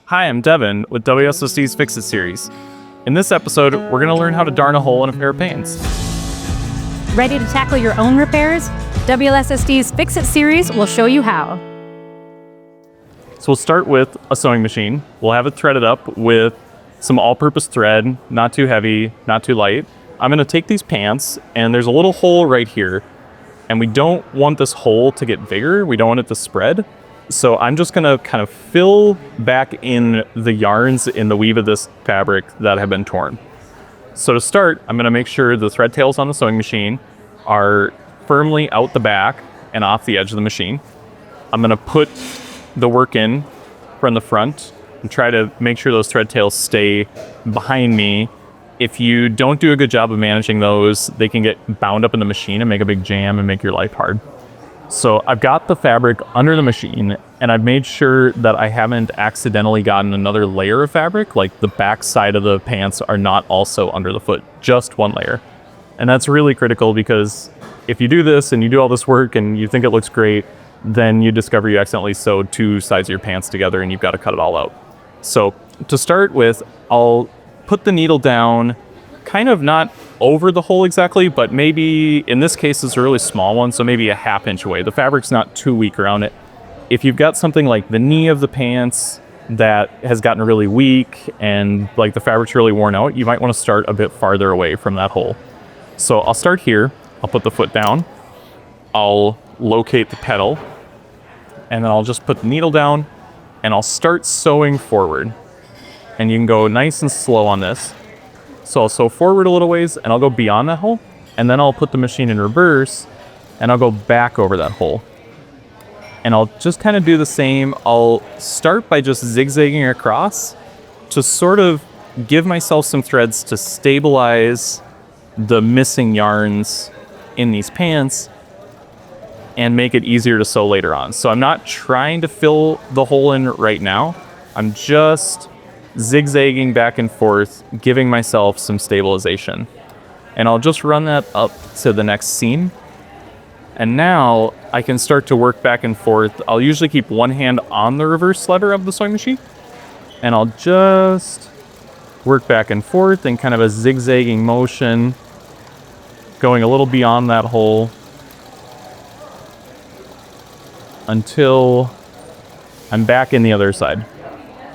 Hi, I'm Devin with WSSD's Fix It series. In this episode, we're going to learn how to darn a hole in a pair of pants. Ready to tackle your own repairs? WSSD's Fix It series will show you how. So we'll start with a sewing machine. We'll have it threaded up with some all-purpose thread, not too heavy, not too light. I'm going to take these pants, and there's a little hole right here, and we don't want this hole to get bigger. We don't want it to spread. So I'm just gonna kind of fill back in the yarns in the weave of this fabric that have been torn. So to start, I'm gonna make sure the thread tails on the sewing machine are firmly out the back and off the edge of the machine. I'm gonna put the work in from the front and try to make sure those thread tails stay behind me. If you don't do a good job of managing those, they can get bound up in the machine and make a big jam and make your life hard. So I've got the fabric under the machine, and I've made sure that I haven't accidentally gotten another layer of fabric, like the back side of the pants are not also under the foot, just one layer. And that's really critical because if you do this and you do all this work and you think it looks great, then you discover you accidentally sewed two sides of your pants together and you've got to cut it all out. So to start with, I'll put the needle down, kind of not over the hole exactly, but maybe in this case it's a really small one, so maybe a ½ inch away. The fabric's not too weak around it. If you've got something like the knee of the pants that has gotten really weak and like the fabric's really worn out, you might want to start a bit farther away from that hole. So I'll start here, I'll put the foot down, I'll locate the pedal, and then I'll just put the needle down and I'll start sewing forward. And you can go nice and slow on this. So I'll sew forward a little ways and I'll go beyond that hole, and then I'll put the machine in reverse and I'll go back over that hole. And I'll just kind of do the same. I'll start by just zigzagging across to sort of give myself some threads to stabilize the missing yarns in these pants and make it easier to sew later on. So I'm not trying to fill the hole in right now. I'm just zigzagging back and forth, giving myself some stabilization. And I'll just run that up to the next seam. And now I can start to work back and forth. I'll usually keep one hand on the reverse lever of the sewing machine, and I'll just work back and forth in kind of a zigzagging motion, going a little beyond that hole until I'm back in the other side.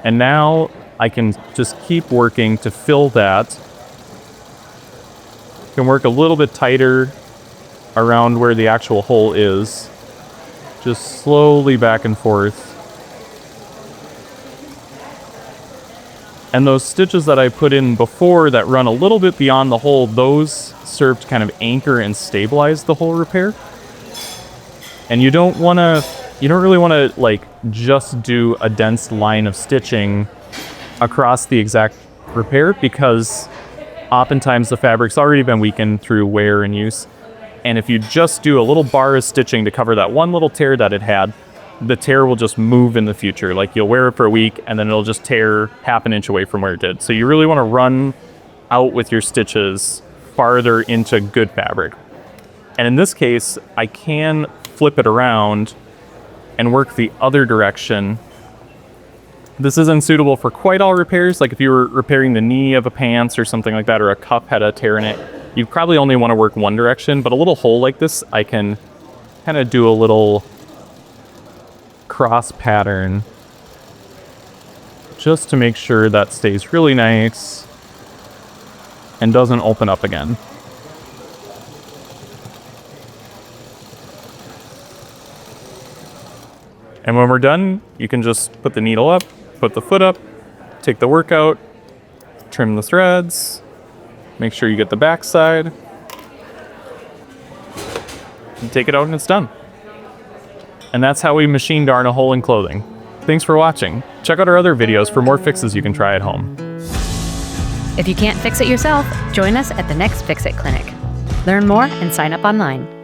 And now I can just keep working to fill that. Can work a little bit tighter around where the actual hole is. Just slowly back and forth. And those stitches that I put in before that run a little bit beyond the hole, those serve to kind of anchor and stabilize the hole repair. And you don't really want to like just do a dense line of stitching across the exact repair, because oftentimes the fabric's already been weakened through wear and use. And if you just do a little bar of stitching to cover that one little tear that it had, the tear will just move in the future. Like you'll wear it for a week and then it'll just tear ½ an inch away from where it did. So you really want to run out with your stitches farther into good fabric. And in this case, I can flip it around and work the other direction. This isn't suitable for quite all repairs. Like if you were repairing the knee of a pants or something like that, or a cup had a tear in it, you'd probably only want to work one direction. But a little hole like this, I can kind of do a little cross pattern just to make sure that stays really nice and doesn't open up again. And when we're done, you can just put the needle up, put the foot up, take the work out, trim the threads, make sure you get the back side, and take it out and it's done. And that's how we machine darn a hole in clothing. Thanks for watching. Check out our other videos for more fixes you can try at home. If you can't fix it yourself, join us at the next Fix It Clinic. Learn more and sign up online.